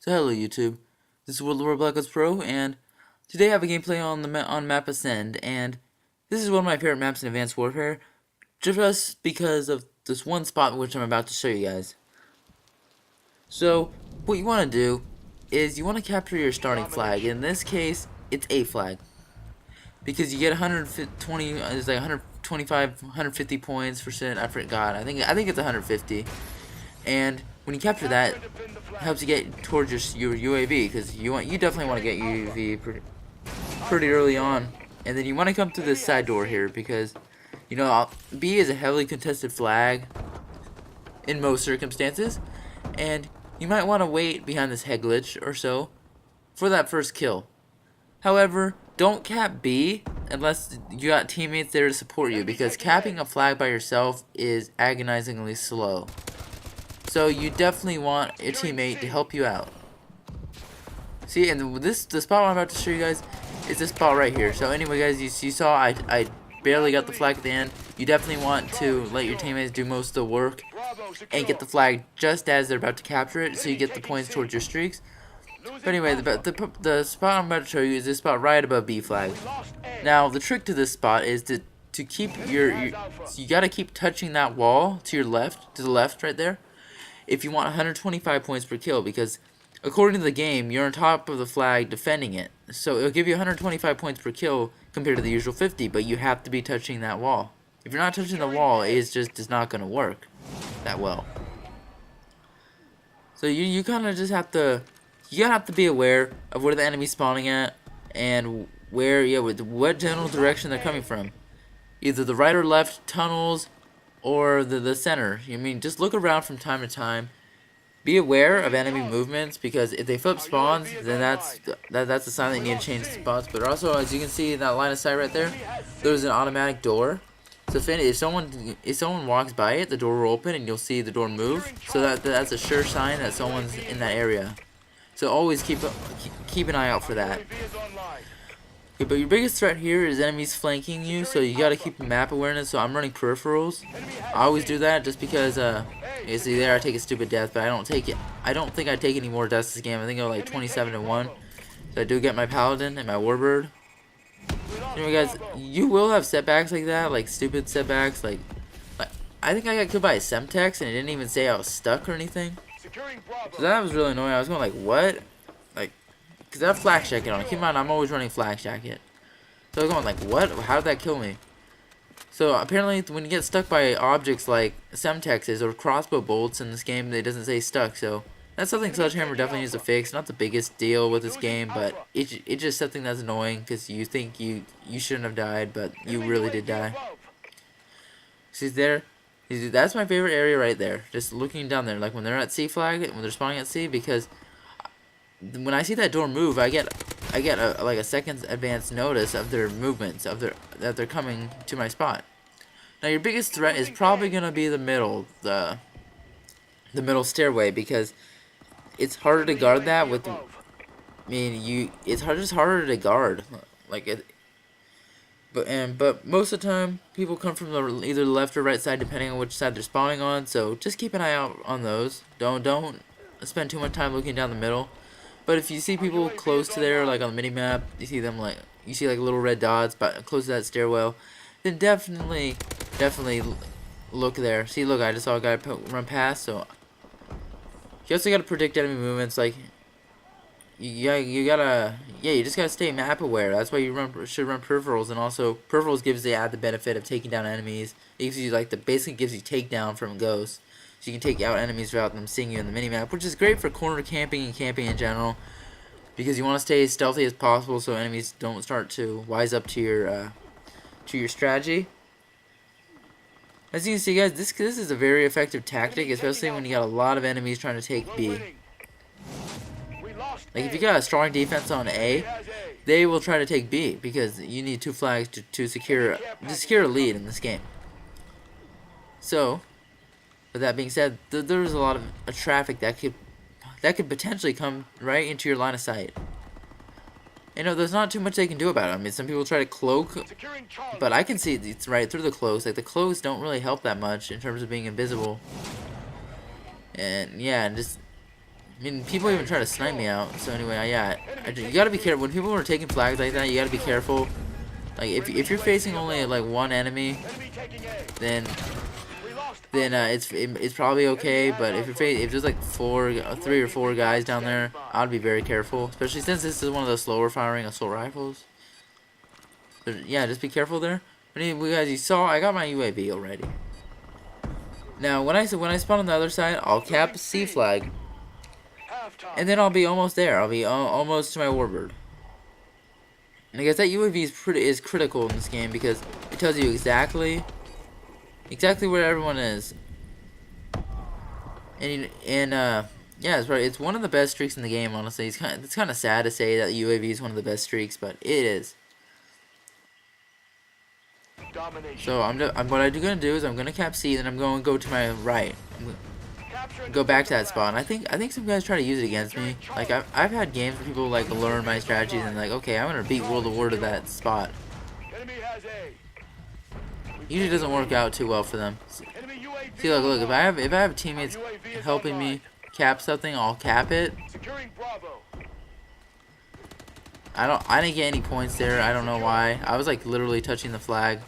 So hello YouTube, this is World of War Black Ops Pro, and today I have a gameplay on the map Ascend, and this is one of my favorite maps in Advanced Warfare, just because of this one spot which I'm about to show you guys. So what you want to do is you want to capture your starting flag. In this case, it's A flag, because you get 120, it's like 125, 150 points for shit. I forgot. I think it's 150, and when you capture that, it helps you get towards your UAV, because you definitely want to get UAV pretty early on, and then you want to come through this side door here, because B is a heavily contested flag in most circumstances, and you might want to wait behind this head glitch or so for that first kill. However, don't cap B unless you got teammates there to support you, because capping a flag by yourself is agonizingly slow. So you definitely want a teammate to help you out. See, and the spot I'm about to show you guys is this spot right here. So anyway, guys, you saw I barely got the flag at the end. You definitely want to let your teammates do most of the work and get the flag just as they're about to capture it, so you get the points towards your streaks. But anyway, the spot I'm about to show you is this spot right above B flag. Now, the trick to this spot is to keep you gotta keep touching that wall to the left right there, if you want 125 points per kill, because according to the game, you're on top of the flag defending it. So it'll give you 125 points per kill compared to the usual 50, but you have to be touching that wall. If you're not touching the wall, it's just not going to work that well. So you kind of just have to, be aware of where the enemy's spawning at, and what general direction they're coming from. Either the right or left tunnels, or the center. I mean, just look around from time to time. Be aware of enemy movements, because if they flip spawns, then that's a sign that you need to change spots. But also, as you can see in that line of sight right there, there's an automatic door. So if someone walks by it, the door will open and you'll see the door move. So that's a sure sign that someone's in that area. So always keep an eye out for that. Okay, but your biggest threat here is enemies flanking you, so you gotta keep map awareness. So I'm running peripherals. I always do that just because you see there I take a stupid death, but I don't think I take any more deaths this game. I think I'm like 27-1. So I do get my Paladin and my Warbird. Anyway, guys, you will have setbacks like that, like stupid setbacks. Like I think I got killed by a Semtex and it didn't even say I was stuck or anything. So that was really annoying. I was going like, what? Because I have flak jacket on. Keep in mind, I'm always running flak jacket. So I was going like, what? How did that kill me? So apparently, when you get stuck by objects like Semtexes or crossbow bolts in this game, it doesn't say stuck. So that's something Sledgehammer definitely needs to fix. Not the biggest deal with this game, but it's just something that's annoying, because you think you shouldn't have died, but you really did die. See there? That's my favorite area right there. Just looking down there, like when they're at C flag, when they're spawning at C, because when I see that door move, I get like a second's advance notice of their movements, that they're coming to my spot. Now your biggest threat is probably gonna be the middle stairway, because it's harder to guard that with. It's just harder to guard, like it. But most of the time, people come from either the left or right side, depending on which side they're spawning on. So just keep an eye out on those. Don't spend too much time looking down the middle. But if you see people close to there, like on the mini map, you see little red dots, but close to that stairwell, then definitely look there. See, look, I just saw a guy run past. So you also gotta predict enemy movements. Like you just gotta stay map aware. That's why you should run peripherals, and also peripherals gives the added benefit of taking down enemies. It gives you basically gives you takedown from ghosts. So you can take out enemies without them seeing you in the minimap, which is great for corner camping and camping in general, because you want to stay as stealthy as possible so enemies don't start to wise up to your strategy. As you can see, guys, this is a very effective tactic, especially when you got a lot of enemies trying to take B. Like if you got a strong defense on A, they will try to take B, because you need 2 flags to secure a lead in this game. So, with that being said, there's a lot of traffic that could potentially come right into your line of sight. There's not too much they can do about it. I mean, some people try to cloak, but I can see it's right through the cloaks. Like, the cloaks don't really help that much in terms of being invisible. And yeah, I mean, people even try to snipe me out. So anyway, yeah, you gotta be careful when people are taking flags like that. You gotta be careful. Like if you're facing only like one enemy, then it's probably okay. But if there's like 3 or 4 guys down there, I'd be very careful, especially since this is one of the slower firing assault rifles. So, yeah, just be careful there. But anyway, guys, you saw I got my UAV already. Now when I spawn on the other side, I'll cap C flag, and then I'll be almost there. I'll be almost to my warbird. And I guess that UAV is critical in this game because it tells you exactly where everyone is. And yeah, it's one of the best streaks in the game. Honestly, it's kind of sad to say that UAV is one of the best streaks, but it is. So what I'm gonna do is I'm gonna cap C, then I'm going to go to my right. Go back to that spot. And I think some guys try to use it against me. Like I've had games where people like learn my strategies and like, okay, I'm gonna beat World of War to that spot. Usually doesn't work out too well for them. See, look, if I have teammates helping me cap something, I'll cap it. I didn't get any points there. I don't know why. I was like literally touching the flag.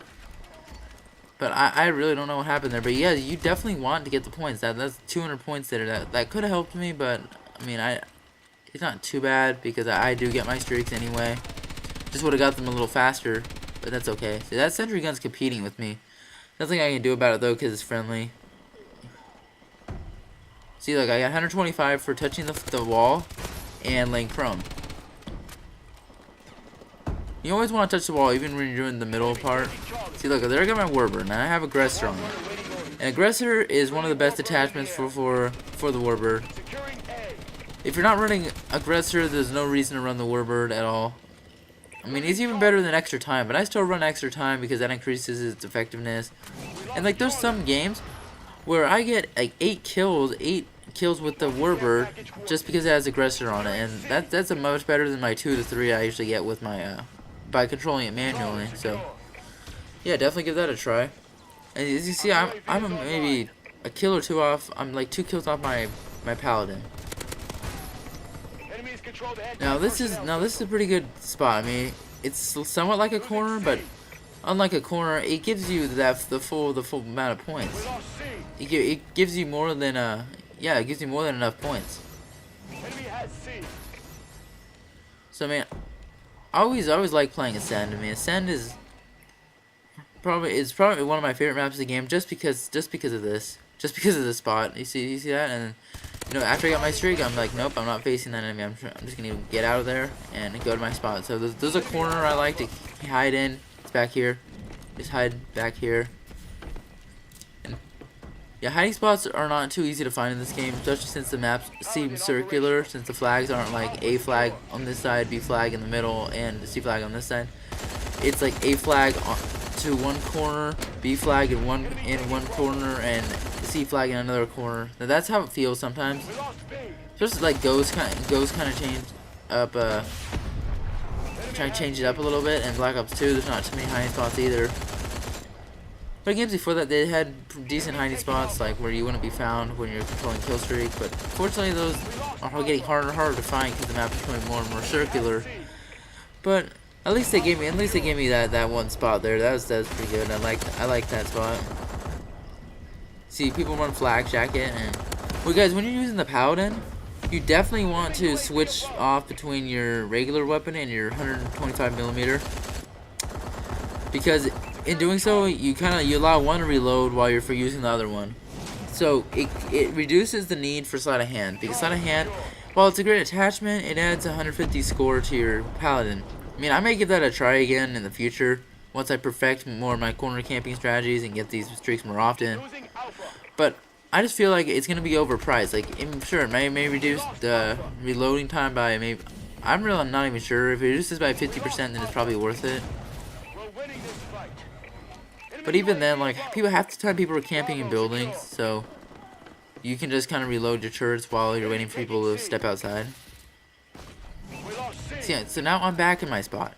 But I really don't know what happened there. But yeah, you definitely want to get the points. That's 200 points there. That could have helped me, but I mean it's not too bad because I do get my streaks anyway. Just would have got them a little faster, but that's okay. See, that sentry gun's competing with me. Nothing I can do about it though because it's friendly. See, look, I got 125 for touching the wall and laying prone. You always want to touch the wall, even when you're doing the middle part. See, look, there I got my warbird, and I have aggressor on it. And aggressor is one of the best attachments for the warbird. If you're not running aggressor, there's no reason to run the warbird at all. I mean, it's even better than extra time, but I still run extra time because that increases its effectiveness. And like, there's some games where I get like 8 kills with the warbird just because it has aggressor on it, and that's a much better than my 2 to 3 I usually get with my by controlling it manually. So yeah, definitely give that a try. And as you see, I'm maybe a kill or 2 off. I'm like 2 kills off my Paladin. Now this is a pretty good spot. I mean, it's somewhat like a corner, but unlike a corner, it gives you the full amount of points. It gives you more than it gives you more than enough points. So I mean, I always like playing Ascend. I mean, Ascend is probably one of my favorite maps of the game just because of this spot. You see that, and you know, after I got my streak, I'm like, nope, I'm not facing that enemy. I'm just gonna get out of there and go to my spot. So there's a corner I like to hide in. It's back here. Just hide back here. And yeah, hiding spots are not too easy to find in this game, especially since the map seems circular. Since the flags aren't like A flag on this side, B flag in the middle, and C flag on this side. It's like A flag to one corner, B flag in one corner, and C flag in another corner. Now that's how it feels sometimes. Just like goes kind of change up. Try to change it up a little bit. And Black Ops 2, there's not too many hiding spots either. But games before that, they had decent hiding spots, like where you wouldn't be found when you're controlling kill streak. But fortunately, those are getting harder and harder to find because the map is becoming more and more circular. But at least they gave me that one spot there. That was pretty good. I like that spot. See, people run flak jacket, and well, guys, when you're using the Paladin, you definitely want to switch off between your regular weapon and your 125mm, because in doing so, you allow one to reload while you're using the other one. So it reduces the need for sleight of hand, because sleight of hand, while it's a great attachment, it adds 150 score to your Paladin. I mean, I may give that a try again in the future once I perfect more of my corner camping strategies and get these streaks more often. But I just feel like it's gonna be overpriced. Like, I'm sure it may reduce the reloading time by maybe. I'm not even sure. If it reduces by 50%, then it's probably worth it. But even then, like, half the time people are camping in buildings, so you can just kind of reload your turrets while you're waiting for people to step outside. So, yeah, so now I'm back in my spot.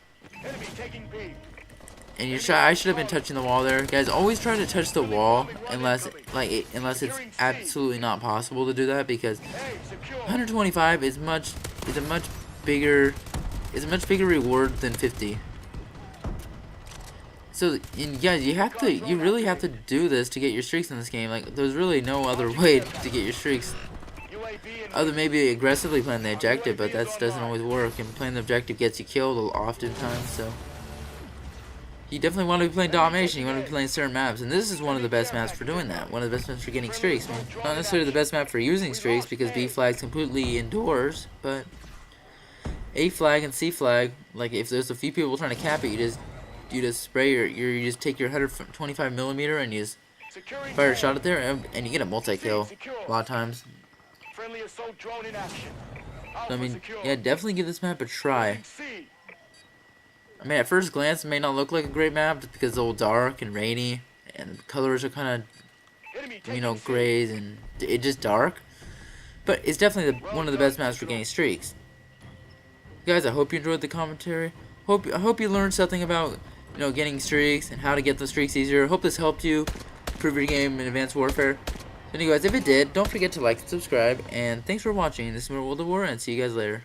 And I should have been touching the wall there, guys. Always try to touch the wall unless it's absolutely not possible to do that, because 125 is a much bigger reward than 50. So, and guys, you really have to do this to get your streaks in this game. Like, there's really no other way to get your streaks, other than maybe aggressively playing the objective, but that doesn't always work. And playing the objective gets you killed oftentimes. So, you definitely want to be playing domination. You want to be playing certain maps, and this is one of the best maps for doing that. One of the best maps for getting streaks. I mean, not necessarily the best map for using streaks, because B flag's completely indoors, but A flag and C flag, like if there's a few people trying to cap it, you just spray you just take your 125 millimeter and you just fire a shot at there, and you get a multi-kill a lot of times. So, I mean, yeah, definitely give this map a try. I mean, at first glance, it may not look like a great map just because it's all dark and rainy, and the colors are kind of, grays, and it's just dark. But it's definitely one of the best maps for getting streaks. Guys, I hope you enjoyed the commentary. I hope you learned something about, getting streaks and how to get the streaks easier. Hope this helped you improve your game in Advanced Warfare. Anyways, if it did, don't forget to like and subscribe. And thanks for watching. This is World of War, and see you guys later.